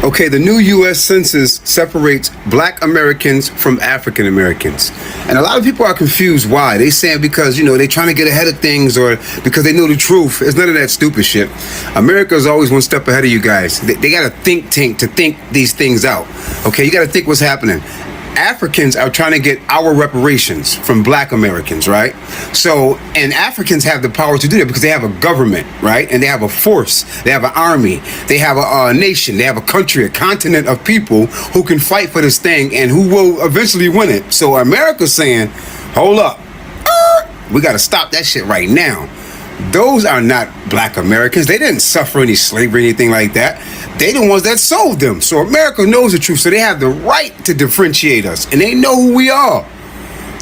Okay, the new U.S. Census separates black Americans from African Americans. And a lot of people are confused why. They saying because, they're trying to get ahead of things or because they know the truth. It's none of that stupid shit. America's always one step ahead of you guys. They got a think tank to think these things out. Okay, you got to think what's happening. Africans are trying to get our reparations from black Americans, right? So, and Africans have the power to do that because they have a government, right? And they have a force, they have an army, they have a nation, they have a country, a continent of people who can fight for this thing and who will eventually win it. So America's saying, hold up, we got to stop that shit right now. Those are not black Americans. They didn't suffer any slavery or anything like that. They the ones that sold them. So America knows the truth. So they have the right to differentiate us. And they know who we are.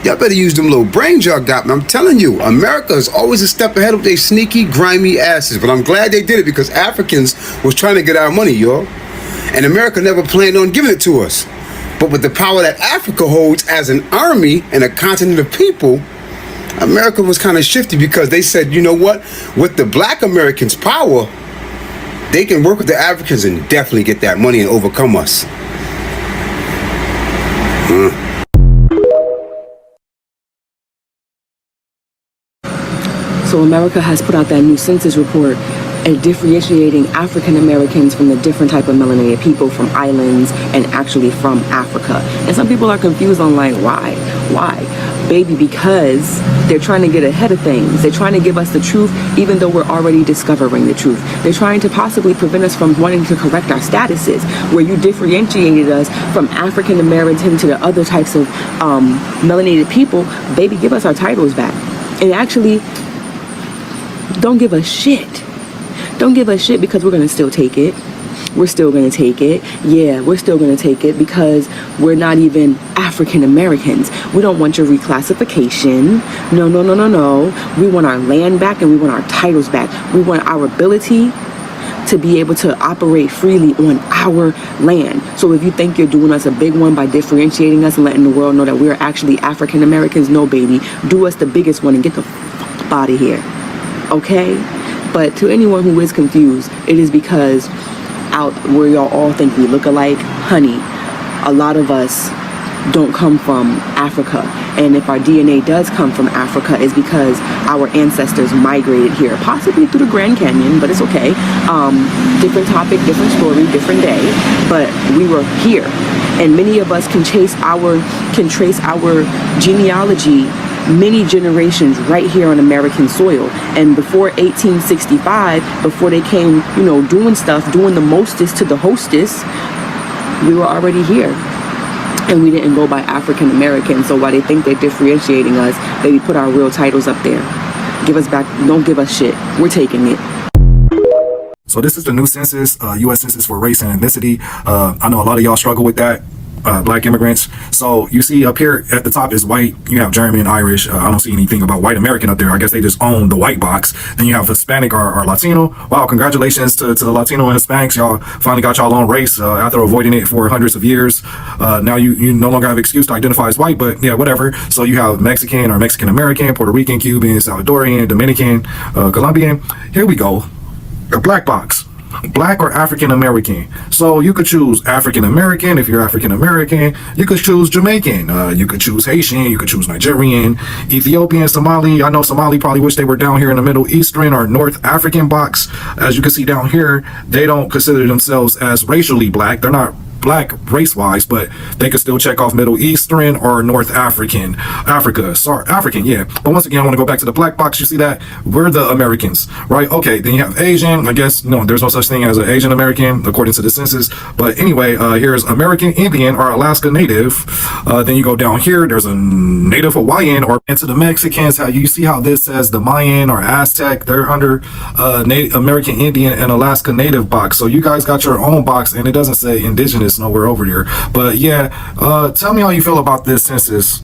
Y'all better use them little brains y'all got. And I'm telling you, America is always a step ahead of their sneaky, grimy asses. But I'm glad they did it because Africans was trying to get our money, y'all. And America never planned on giving it to us. But with the power that Africa holds as an army and a continent of people, America was kind of shifty because they said, you know what? With the black Americans' power, they can work with the Africans and definitely get that money and overcome us. So America has put out that new census report and differentiating African Americans from the different type of melanated people from islands and actually from Africa. And some people are confused on like, why? Baby, because they're trying to get ahead of things. They're trying to give us the truth even though we're already discovering the truth. They're trying to possibly prevent us from wanting to correct our statuses, where you differentiated us from African American to the other types of melanated people. Baby, give us our titles back. And actually, don't give us shit. Don't give us shit because we're going to still take it. We're still going to take it. Yeah, we're still going to take it because we're not even African Americans. We don't want your reclassification. No. We want our land back and we want our titles back. We want our ability to be able to operate freely on our land. So if you think you're doing us a big one by differentiating us and letting the world know that we're actually African Americans, no, baby. Do us the biggest one and get the fuck up out of here. Okay? But to anyone who is confused, it is because out where y'all all think we look alike, honey, a lot of us don't come from Africa. And if our DNA does come from Africa, it's because our ancestors migrated here, possibly through the Grand Canyon, but it's okay. Different topic, different story, different day, but we were here. And many of us can trace our genealogy many generations right here on American soil. And before 1865, before they came, doing stuff, doing the mostest to the hostess, we were already here. And we didn't go by African American. So while they think they're differentiating us, they put our real titles up there. Give us back, don't give us shit. We're taking it. So this is the new census, U.S. Census for race and ethnicity. I know a lot of y'all struggle with that. Black immigrants. So you see up here at the top is white. You have German, Irish. I don't see anything about white American up there. I guess they just own the white box. Then you have Hispanic or Latino. Wow, congratulations to the Latino and Hispanics. Y'all finally got y'all own race after avoiding it for hundreds of years. Now you no longer have an excuse to identify as white, but yeah, whatever. So you have Mexican or Mexican American, Puerto Rican, Cuban, Salvadorian, Dominican, Colombian. Here we go. A black box. Black or African American. So you could choose African American if you're African American. You could choose Jamaican. You could choose Haitian. You could choose Nigerian, Ethiopian, Somali. I know Somali probably wish they were down here in the Middle Eastern or North African box. As you can see down here, they don't consider themselves as racially black. They're not black race-wise, but they could still check off Middle Eastern or North African. African, yeah. But once again, I want to go back to the black box. You see that? We're the Americans, right? Okay, then you have Asian. I guess, no, there's no such thing as an Asian American, according to the census. But anyway, here's American Indian or Alaska Native. Then you go down here, there's a Native Hawaiian or into the Mexicans. How you see how this says the Mayan or Aztec, they're under Native American Indian and Alaska Native box. So you guys got your own box, and it doesn't say indigenous nowhere over there. But yeah, tell me how you feel about this census.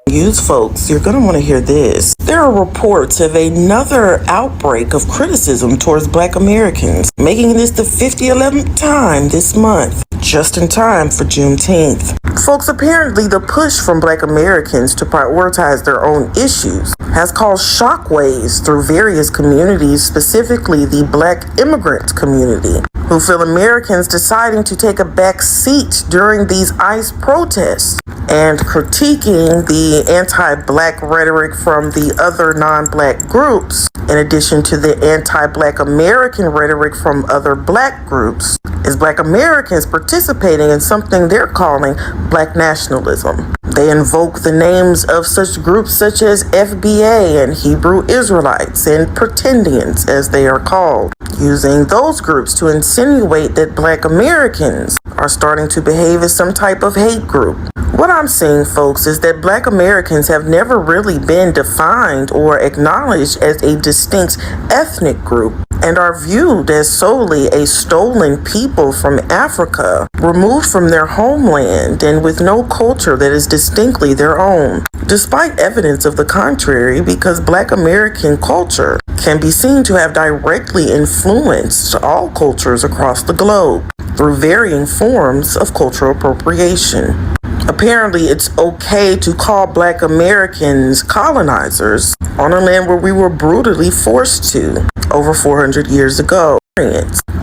News folks, you're going to want to hear this. There are reports of another outbreak of criticism towards black Americans, making this the 11th time this month, just in time for Juneteenth. Folks, apparently the push from black Americans to prioritize their own issues has caused shockwaves through various communities, specifically the black immigrant community, who feel Americans deciding to take a back seat during these ICE protests and critiquing the anti-black rhetoric from the other non-black groups, in addition to the anti-black American rhetoric from other black groups, is black Americans participating in something they're calling black nationalism. They invoke the names of such groups such as FBA and Hebrew Israelites and Pretendians, as they are called, using those groups to insinuate that black Americans are starting to behave as some type of hate group. What I'm saying, folks, is that black Americans have never really been defined or acknowledged as a distinct ethnic group and are viewed as solely a stolen people from Africa, removed from their homeland and with no culture that is distinctly their own, despite evidence of the contrary, because black American culture can be seen to have directly influenced all cultures across the globe through varying forms of cultural appropriation. Apparently, it's okay to call black Americans colonizers on a land where we were brutally forced to over 400 years ago.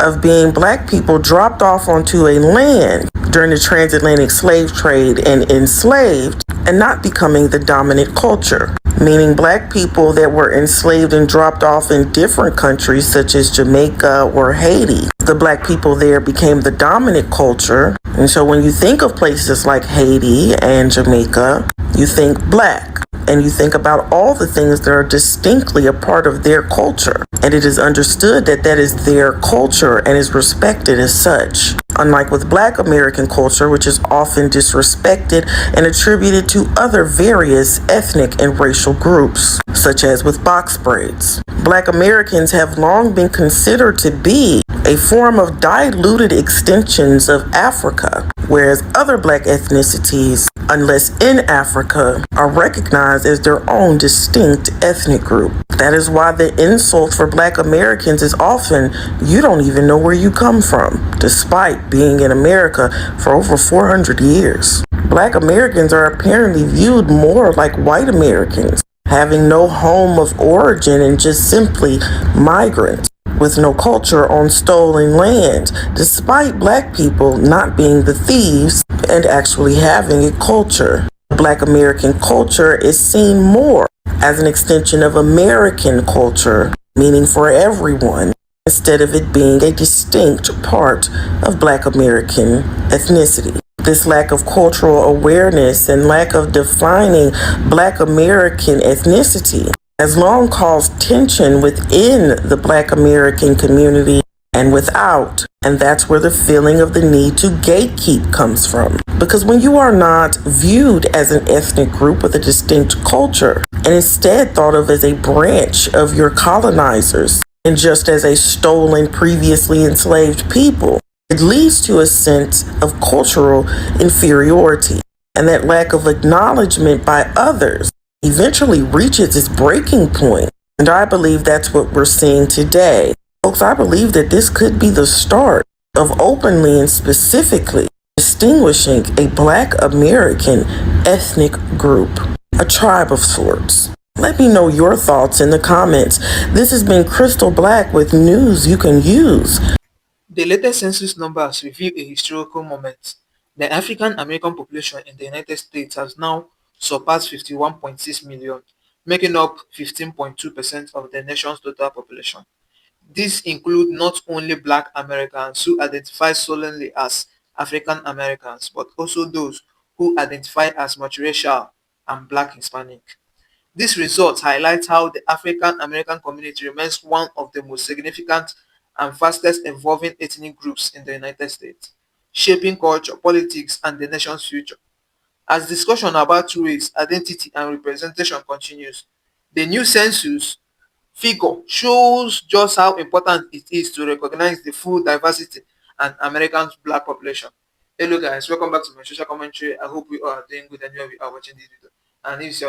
Of being black people dropped off onto a land during the transatlantic slave trade and enslaved, and not becoming the dominant culture, meaning black people that were enslaved and dropped off in different countries such as Jamaica or Haiti. The black people there became the dominant culture, and so when you think of places like Haiti and Jamaica, you think black. And you think about all the things that are distinctly a part of their culture. And it is understood that that is their culture and is respected as such. Unlike with black American culture, which is often disrespected and attributed to other various ethnic and racial groups, such as with box braids. Black Americans have long been considered to be a form of diluted extensions of Africa, whereas other black ethnicities, unless in Africa, are recognized as their own distinct ethnic group. That is why the insult for black Americans is often, you don't even know where you come from, despite being in America for over 400 years. Black Americans are apparently viewed more like white Americans, having no home of origin and just simply migrants with no culture on stolen land, despite black people not being the thieves and actually having a culture. Black American culture is seen more as an extension of American culture, meaning for everyone, instead of it being a distinct part of black American ethnicity. This lack of cultural awareness and lack of defining black American ethnicity has long caused tension within the black American community and without. And that's where the feeling of the need to gatekeep comes from. Because when you are not viewed as an ethnic group with a distinct culture, and instead thought of as a branch of your colonizers, and just as a stolen, previously enslaved people, it leads to a sense of cultural inferiority. And that lack of acknowledgement by others eventually reaches its breaking point. And I believe that's what we're seeing today. Folks, I believe that this could be the start of openly and specifically distinguishing a black American ethnic group, a tribe of sorts. Let me know your thoughts in the comments. This has been Crystal Black with news you can use. The latest census numbers reveal a historical moment. The African American population in the United States has now surpassed 51.6 million, making up 15.2% of the nation's total population. These include not only Black Americans who identify solely as African Americans, but also those who identify as multiracial and Black Hispanic. This result highlights how the African American community remains one of the most significant and fastest evolving ethnic groups in the United States, shaping culture, politics, and the nation's future. As discussion about race, identity, and representation continues, the new census figure shows just how important it is to recognize the full diversity and Americans' black population. Hello guys, welcome back to my social commentary. I hope we are doing good and you are watching this video. And if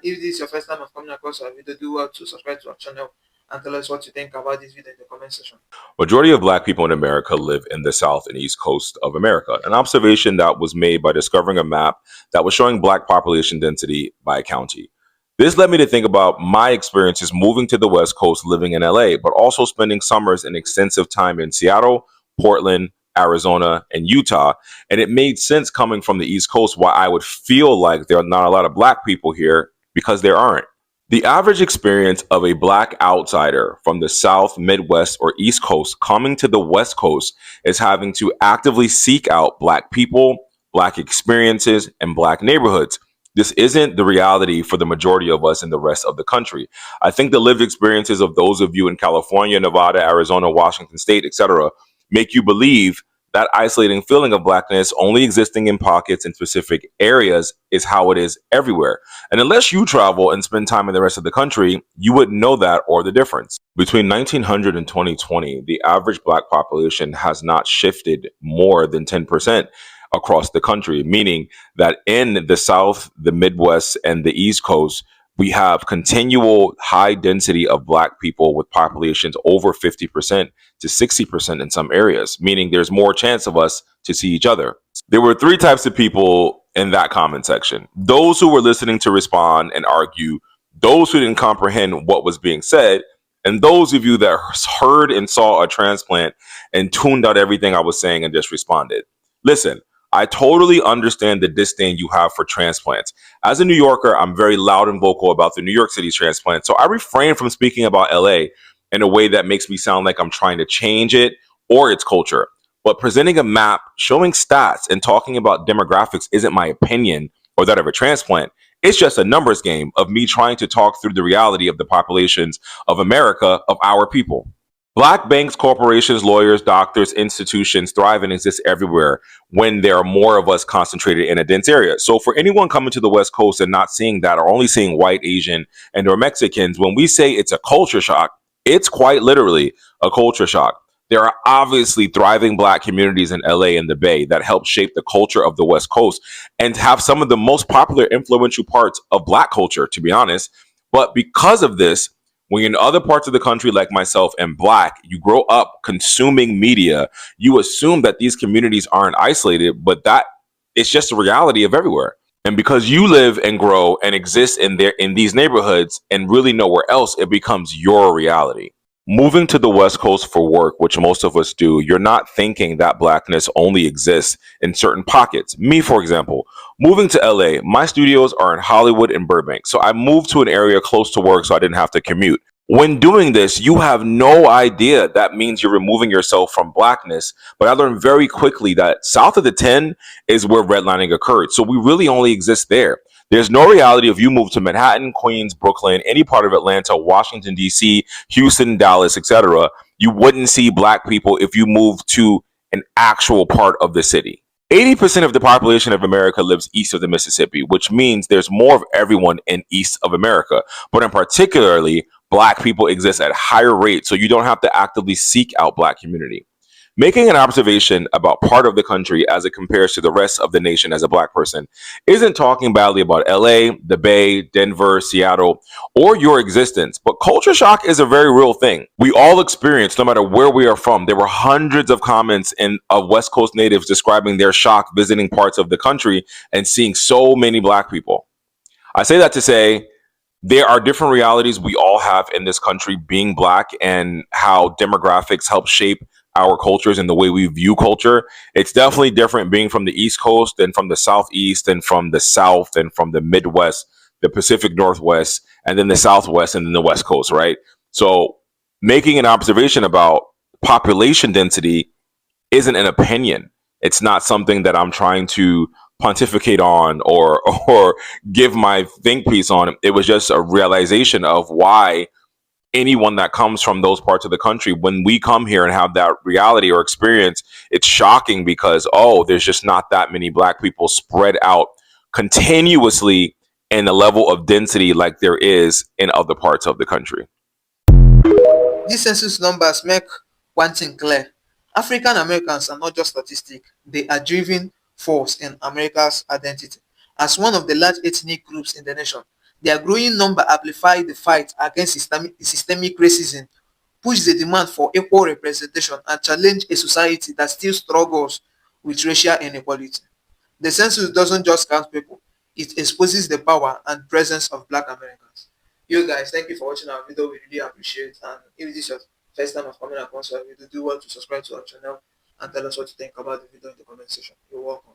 this is your first time of coming across our video, do well to subscribe to our channel and tell us what you think about this video in the comment section. Majority of black people in America live in the South and East Coast of America. An observation that was made by discovering a map that was showing black population density by county. This led me to think about my experiences moving to the West Coast, living in LA, but also spending summers and extensive time in Seattle, Portland, Arizona, and Utah. And it made sense coming from the East Coast why I would feel like there are not a lot of black people here, because there aren't. The average experience of a black outsider from the South, Midwest, or East Coast coming to the West Coast is having to actively seek out black people, black experiences, and black neighborhoods. This isn't the reality for the majority of us in the rest of the country. I think the lived experiences of those of you in California, Nevada, Arizona, Washington State, etc., make you believe that isolating feeling of blackness only existing in pockets in specific areas is how it is everywhere. And unless you travel and spend time in the rest of the country, you wouldn't know that or the difference. Between 1900 and 2020, the average black population has not shifted more than 10% across the country, meaning that in the South, the Midwest, and the East Coast, we have continual high density of black people with populations over 50% to 60% in some areas, meaning there's more chance of us to see each other. There were three types of people in that comment section: those who were listening to respond and argue, those who didn't comprehend what was being said, and those of you that heard and saw a transplant and tuned out everything I was saying and just responded. Listen, I totally understand the disdain you have for transplants. As a New Yorker, I'm very loud and vocal about the New York City transplant, so I refrain from speaking about LA in a way that makes me sound like I'm trying to change it or its culture. But presenting a map, showing stats, and talking about demographics isn't my opinion or that of a transplant. It's just a numbers game of me trying to talk through the reality of the populations of America, of our people. Black banks, corporations, lawyers, doctors, institutions thrive and exist everywhere when there are more of us concentrated in a dense area. So for anyone coming to the West Coast and not seeing that, or only seeing white, Asian, and or Mexicans, when we say it's a culture shock, it's quite literally a culture shock. There are obviously thriving black communities in LA and the Bay that help shape the culture of the West Coast and have some of the most popular, influential parts of black culture, to be honest. But because of this, when you're in other parts of the country, like myself and black, you grow up consuming media, you assume that these communities aren't isolated, but that it's just a reality of everywhere. And because you live and grow and exist in these neighborhoods and really nowhere else, it becomes your reality. Moving to the West Coast for work, which most of us do, you're not thinking that blackness only exists in certain pockets. Me, for example, moving to LA, my studios are in Hollywood and Burbank. So I moved to an area close to work so I didn't have to commute. When doing this, you have no idea that means you're removing yourself from blackness. But I learned very quickly that south of the 10 is where redlining occurred. So we really only exist there. There's no reality if you move to Manhattan, Queens, Brooklyn, any part of Atlanta, Washington, D.C., Houston, Dallas, etc. You wouldn't see black people if you move to an actual part of the city. 80% of the population of America lives east of the Mississippi, which means there's more of everyone in east of America. But in particularly, black people exist at higher rates, so you don't have to actively seek out black community. Making an observation about part of the country as it compares to the rest of the nation as a black person isn't talking badly about LA, the Bay, Denver, Seattle, or your existence, but culture shock is a very real thing. We all experience, no matter where we are from. There were hundreds of comments of West Coast natives describing their shock visiting parts of the country and seeing so many black people. I say that to say, there are different realities we all have in this country being black, and how demographics help shape our cultures and the way we view culture. It's definitely different being from the East Coast and from the Southeast and from the South and from the Midwest, the Pacific Northwest, and then the Southwest and then the West Coast, right? So making an observation about population density isn't an opinion. It's not something that I'm trying to pontificate on or give my think piece on. It was just a realization of why anyone that comes from those parts of the country, when we come here and have that reality or experience, it's shocking because, oh, there's just not that many black people spread out continuously in a level of density like there is in other parts of the country. These census numbers make one thing clear: African Americans are not just statistics, they are driving force in America's identity. As one of the large ethnic groups in the nation, their growing number amplify the fight against systemic racism, push the demand for equal representation, and challenge a society that still struggles with racial inequality. The census doesn't just count people, it exposes the power and presence of Black Americans. You guys, thank you for watching our video. We really appreciate it. And if this is your first time of coming across our video, do well to subscribe to our channel and tell us what you think about the video in the comment section. You're welcome.